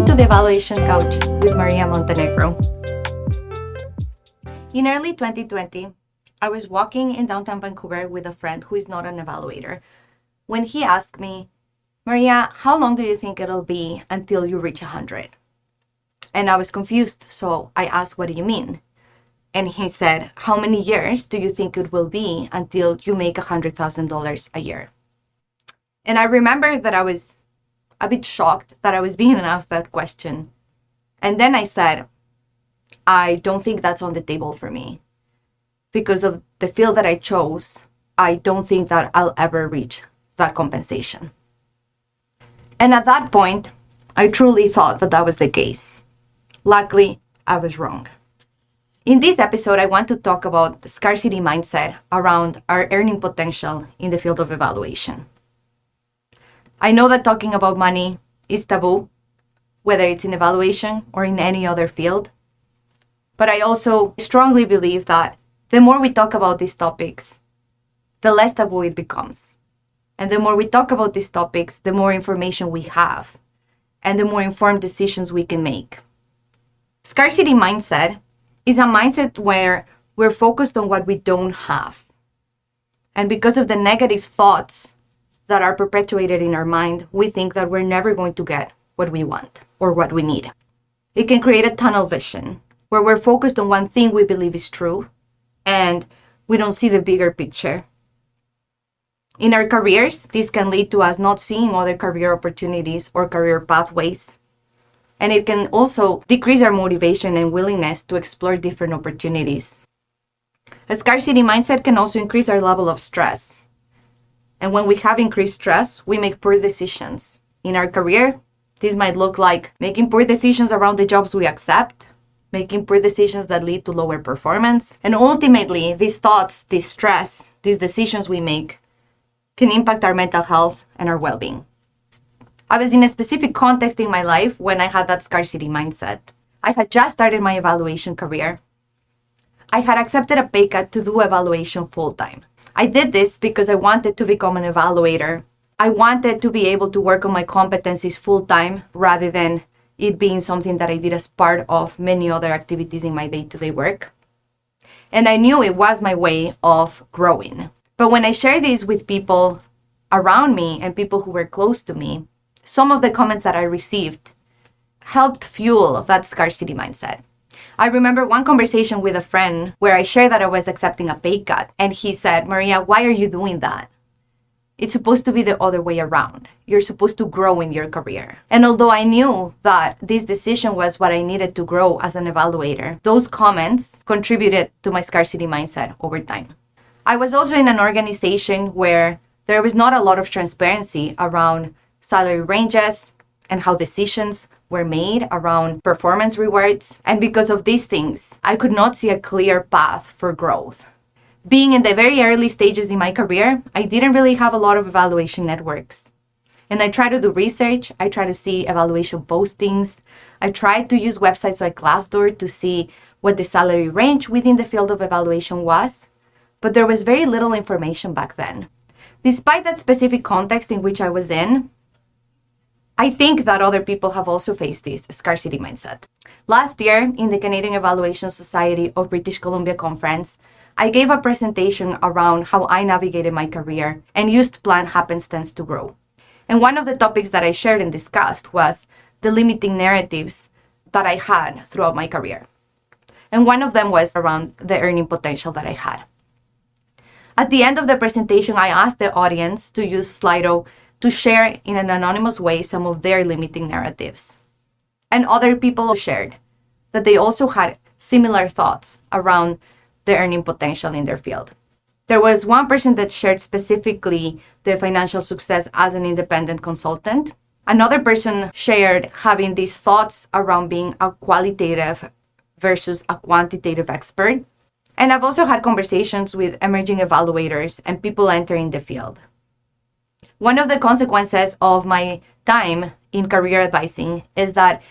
to the Evaluation Couch with Maria Montenegro. In early 2020, I was walking in downtown Vancouver with a friend who is not an evaluator when he asked me, Maria, how long do you think it'll be until you reach 100? And I was confused, so I asked, what do you mean? And he said, how many years do you think it will be until you make $100,000 a year? And I remember that I was a bit shocked that I was being asked that question. And then I said, I don't think that's on the table for me. Because of the field that I chose, I don't think that I'll ever reach that compensation. And at that point, I truly thought that that was the case. Luckily, I was wrong. In this episode, I want to talk about the scarcity mindset around our earning potential in the field of evaluation. I know that talking about money is taboo, whether it's in evaluation or in any other field. But I also strongly believe that the more we talk about these topics, the less taboo it becomes. And the more we talk about these topics, the more information we have and the more informed decisions we can make. Scarcity mindset is a mindset where we're focused on what we don't have. And because of the negative thoughts that are perpetuated in our mind, we think that we're never going to get what we want or what we need. It can create a tunnel vision where we're focused on one thing we believe is true and we don't see the bigger picture. In our careers, this can lead to us not seeing other career opportunities or career pathways. And it can also decrease our motivation and willingness to explore different opportunities. A scarcity mindset can also increase our level of stress. And when we have increased stress, we make poor decisions. In our career, this might look like making poor decisions around the jobs we accept, making poor decisions that lead to lower performance. And ultimately, these thoughts, this stress, these decisions we make can impact our mental health and our well-being. I was in a specific context in my life when I had that scarcity mindset. I had just started my evaluation career. I had accepted a pay cut to do evaluation full-time. I did this because I wanted to become an evaluator. I wanted to be able to work on my competencies full-time rather than it being something that I did as part of many other activities in my day-to-day work. And I knew it was my way of growing. But when I shared this with people around me and people who were close to me, some of the comments that I received helped fuel that scarcity mindset. I remember one conversation with a friend where I shared that I was accepting a pay cut. And he said, Maria, why are you doing that? It's supposed to be the other way around. You're supposed to grow in your career. And although I knew that this decision was what I needed to grow as an evaluator, those comments contributed to my scarcity mindset over time. I was also in an organization where there was not a lot of transparency around salary ranges and how decisions were made around performance rewards. And because of these things, I could not see a clear path for growth. Being in the very early stages in my career, I didn't really have a lot of evaluation networks. And I tried to do research. I tried to see evaluation postings. I tried to use websites like Glassdoor to see what the salary range within the field of evaluation was. But there was very little information back then. Despite that specific context in which I was in, I think that other people have also faced this scarcity mindset. Last year, in the Canadian Evaluation Society of British Columbia conference, I gave a presentation around how I navigated my career and used planned happenstance to grow. And one of the topics that I shared and discussed was the limiting narratives that I had throughout my career. And one of them was around the earning potential that I had. At the end of the presentation, I asked the audience to use Slido to share in an anonymous way some of their limiting narratives. And other people shared that they also had similar thoughts around the earning potential in their field. There was one person that shared specifically the financial success as an independent consultant. Another person shared having these thoughts around being a qualitative versus a quantitative expert. And I've also had conversations with emerging evaluators and people entering the field. One of the consequences of my time in career advising is that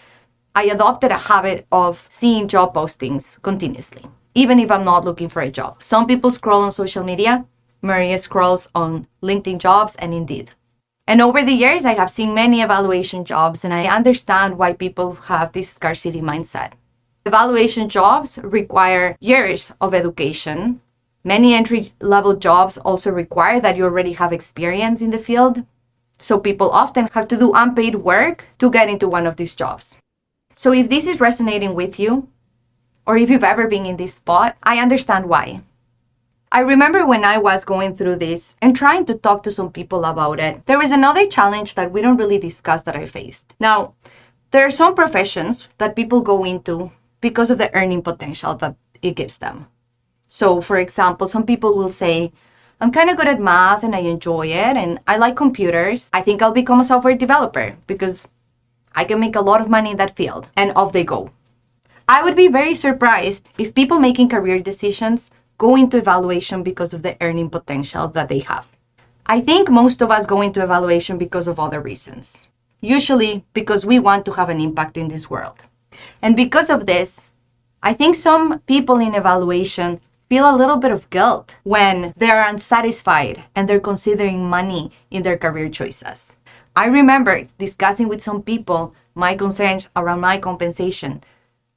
I adopted a habit of seeing job postings continuously, even if I'm not looking for a job. Some people scroll on social media. Maria scrolls on LinkedIn Jobs and Indeed. And over the years, I have seen many evaluation jobs, and I understand why people have this scarcity mindset. Evaluation jobs require years of education. Many entry-level jobs also require that you already have experience in the field. So people often have to do unpaid work to get into one of these jobs. So if this is resonating with you, or if you've ever been in this spot, I understand why. I remember when I was going through this and trying to talk to some people about it, there was another challenge that we don't really discuss that I faced. Now, there are some professions that people go into because of the earning potential that it gives them. So, for example, some people will say, I'm kind of good at math and I enjoy it and I like computers. I think I'll become a software developer because I can make a lot of money in that field. And off they go. I would be very surprised if people making career decisions go into evaluation because of the earning potential that they have. I think most of us go into evaluation because of other reasons. Usually because we want to have an impact in this world. And because of this, I think some people in evaluation feel a little bit of guilt when they're unsatisfied and they're considering money in their career choices. I remember discussing with some people my concerns around my compensation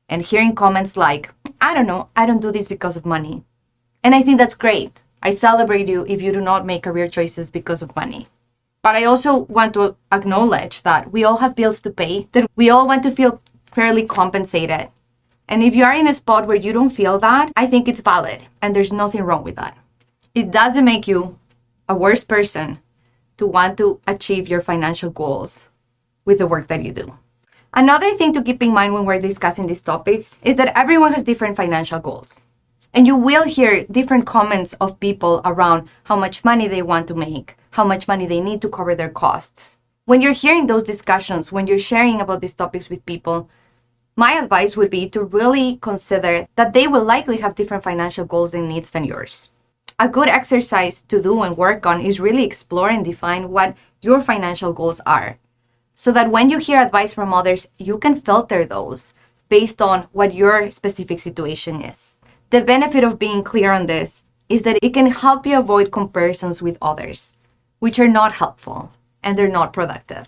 and hearing comments like, I don't know, I don't do this because of money. And I think that's great. I celebrate you if you do not make career choices because of money. But I also want to acknowledge that we all have bills to pay, that we all want to feel fairly compensated. And if you are in a spot where you don't feel that, I think it's valid and there's nothing wrong with that. It doesn't make you a worse person to want to achieve your financial goals with the work that you do. Another thing to keep in mind when we're discussing these topics is that everyone has different financial goals. And you will hear different comments of people around how much money they want to make, how much money they need to cover their costs. When you're hearing those discussions, when you're sharing about these topics with people, my advice would be to really consider that they will likely have different financial goals and needs than yours. A good exercise to do and work on is really explore and define what your financial goals are, so that when you hear advice from others, you can filter those based on what your specific situation is. The benefit of being clear on this is that it can help you avoid comparisons with others, which are not helpful and they're not productive.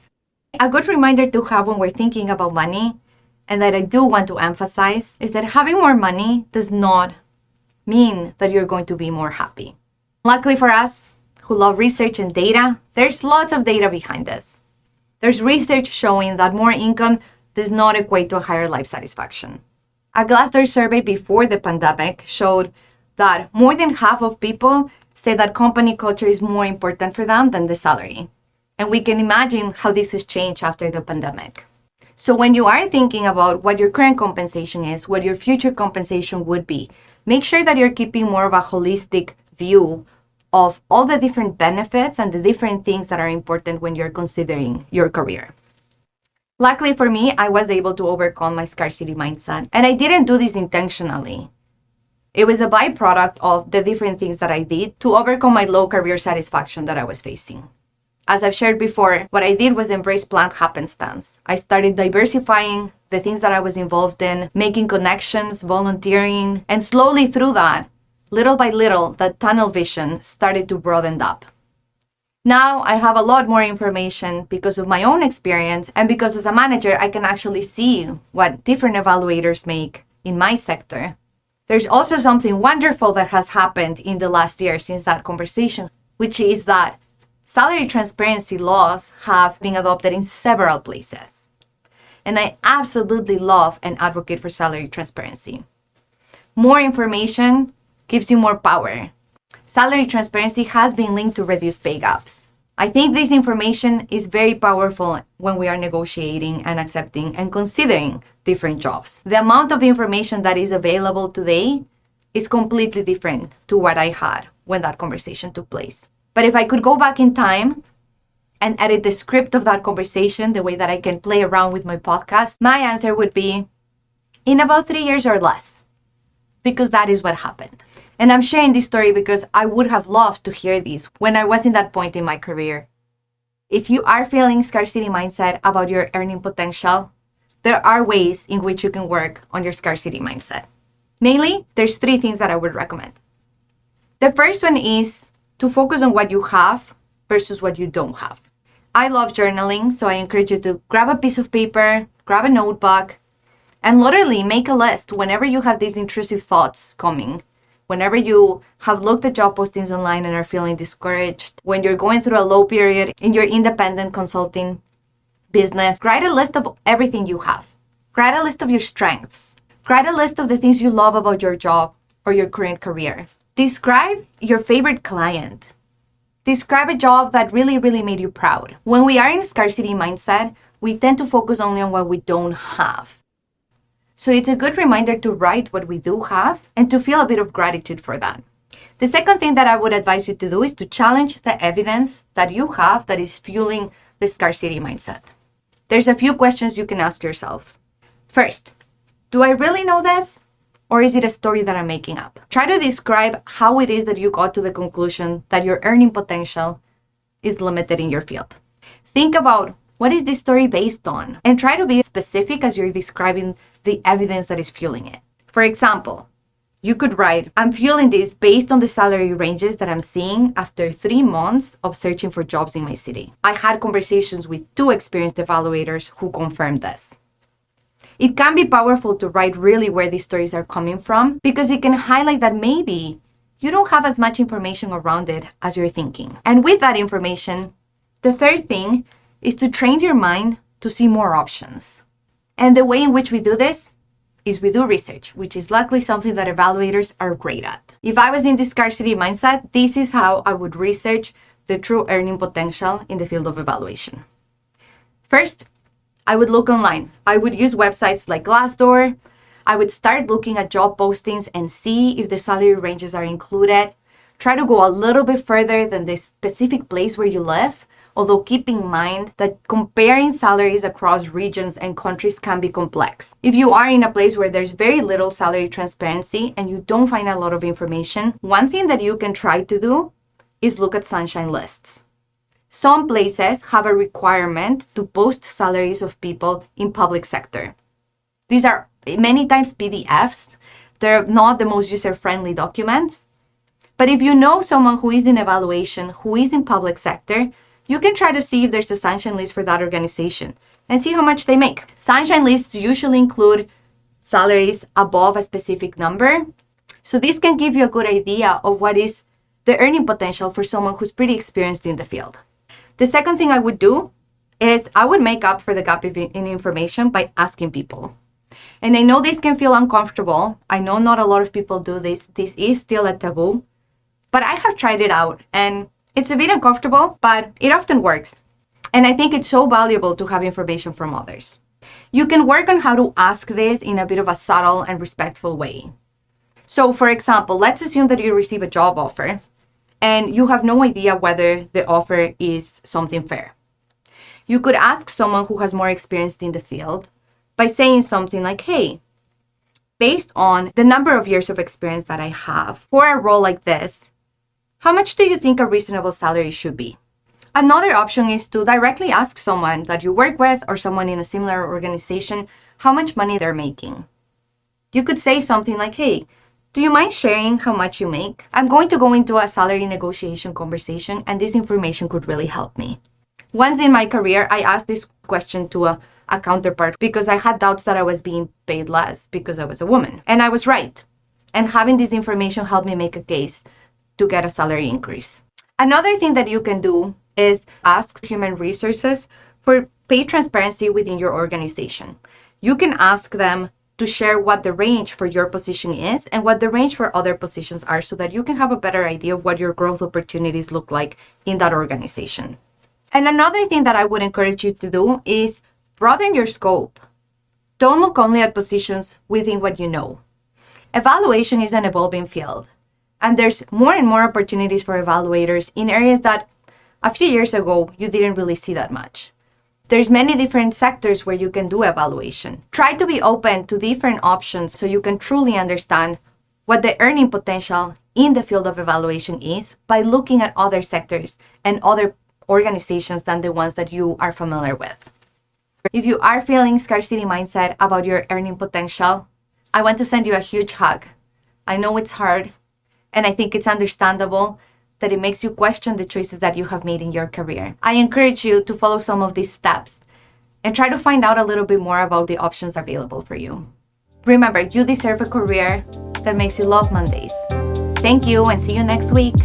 A good reminder to have when we're thinking about money, and that I do want to emphasize, is that having more money does not mean that you're going to be more happy. Luckily for us, who love research and data, there's lots of data behind this. There's research showing that more income does not equate to a higher life satisfaction. A Glassdoor survey before the pandemic showed that more than half of people say that company culture is more important for them than the salary. And we can imagine how this has changed after the pandemic. So when you are thinking about what your current compensation is, what your future compensation would be, make sure that you're keeping more of a holistic view of all the different benefits and the different things that are important when you're considering your career. Luckily for me, I was able to overcome my scarcity mindset, and I didn't do this intentionally. It was a byproduct of the different things that I did to overcome my low career satisfaction that I was facing. As I've shared before, what I did was embrace planned happenstance. I started diversifying the things that I was involved in, making connections, volunteering, and slowly through that, little by little, that tunnel vision started to broaden up. Now I have a lot more information because of my own experience, and because as a manager, I can actually see what different evaluators make in my sector. There's also something wonderful that has happened in the last year since that conversation, which is that salary transparency laws have been adopted in several places. And I absolutely love and advocate for salary transparency. More information gives you more power. Salary transparency has been linked to reduced pay gaps. I think this information is very powerful when we are negotiating and accepting and considering different jobs. The amount of information that is available today is completely different to what I had when that conversation took place. But if I could go back in time and edit the script of that conversation the way that I can play around with my podcast, my answer would be in about 3 years or less, because that is what happened. And I'm sharing this story because I would have loved to hear this when I was in that point in my career. If you are feeling scarcity mindset about your earning potential, there are ways in which you can work on your scarcity mindset. Mainly, there's 3 things that I would recommend. The first one is to focus on what you have versus what you don't have. I love journaling, so I encourage you to grab a piece of paper, grab a notebook, and literally make a list whenever you have these intrusive thoughts coming. Whenever you have looked at job postings online and are feeling discouraged, when you're going through a low period in your independent consulting business, write a list of everything you have. Write a list of your strengths. Write a list of the things you love about your job or your current career. Describe your favorite client. Describe a job that really, really made you proud. When we are in scarcity mindset, we tend to focus only on what we don't have. So it's a good reminder to write what we do have and to feel a bit of gratitude for that. The second thing that I would advise you to do is to challenge the evidence that you have that is fueling the scarcity mindset. There's a few questions you can ask yourself. First, do I really know this? Or is it a story that I'm making up? Try to describe how it is that you got to the conclusion that your earning potential is limited in your field. Think about what is this story based on? And try to be specific as you're describing the evidence that is fueling it. For example, you could write, I'm fueling this based on the salary ranges that I'm seeing after 3 months of searching for jobs in my city. I had conversations with 2 experienced evaluators who confirmed this. It can be powerful to write really where these stories are coming from because it can highlight that maybe you don't have as much information around it as you're thinking. And with that information, the third thing is to train your mind to see more options. And the way in which we do this is we do research, which is luckily something that evaluators are great at. If I was in the scarcity mindset, this is how I would research the true earning potential in the field of evaluation. First, I would look online. I would use websites like Glassdoor. I would start looking at job postings and see if the salary ranges are included. Try to go a little bit further than the specific place where you live, although keep in mind that comparing salaries across regions and countries can be complex. If you are in a place where there's very little salary transparency and you don't find a lot of information, one thing that you can try to do is look at sunshine lists. Some places have a requirement to post salaries of people in public sector. These are many times PDFs. They're not the most user-friendly documents. But if you know someone who is in evaluation, who is in public sector, you can try to see if there's a sunshine list for that organization and see how much they make. Sunshine lists usually include salaries above a specific number. So this can give you a good idea of what is the earning potential for someone who's pretty experienced in the field. The second thing I would do is I would make up for the gap in information by asking people. And I know this can feel uncomfortable. I know not a lot of people do this. This is still a taboo. But I have tried it out and it's a bit uncomfortable, but it often works. And I think it's so valuable to have information from others. You can work on how to ask this in a bit of a subtle and respectful way. So for example, let's assume that you receive a job offer and you have no idea whether the offer is something fair. You could ask someone who has more experience in the field by saying something like, hey, based on the number of years of experience that I have for a role like this, how much do you think a reasonable salary should be? Another option is to directly ask someone that you work with or someone in a similar organization how much money they're making. You could say something like, hey, do you mind sharing how much you make? I'm going to go into a salary negotiation conversation and this information could really help me. Once in my career, I asked this question to a counterpart because I had doubts that I was being paid less because I was a woman. And I was right. And having this information helped me make a case to get a salary increase. Another thing that you can do is ask human resources for pay transparency within your organization. You can ask them to share what the range for your position is and what the range for other positions are so that you can have a better idea of what your growth opportunities look like in that organization. And another thing that I would encourage you to do is broaden your scope. Don't look only at positions within what you know. Evaluation is an evolving field. And there's more and more opportunities for evaluators in areas that a few years ago you didn't really see that much. There's many different sectors where you can do evaluation. Try to be open to different options so you can truly understand what the earning potential in the field of evaluation is by looking at other sectors and other organizations than the ones that you are familiar with. If you are feeling scarcity mindset about your earning potential, I want to send you a huge hug. I know it's hard. And I think it's understandable, that it makes you question the choices that you have made in your career. I encourage you to follow some of these steps and try to find out a little bit more about the options available for you. Remember, you deserve a career that makes you love Mondays. Thank you, and see you next week.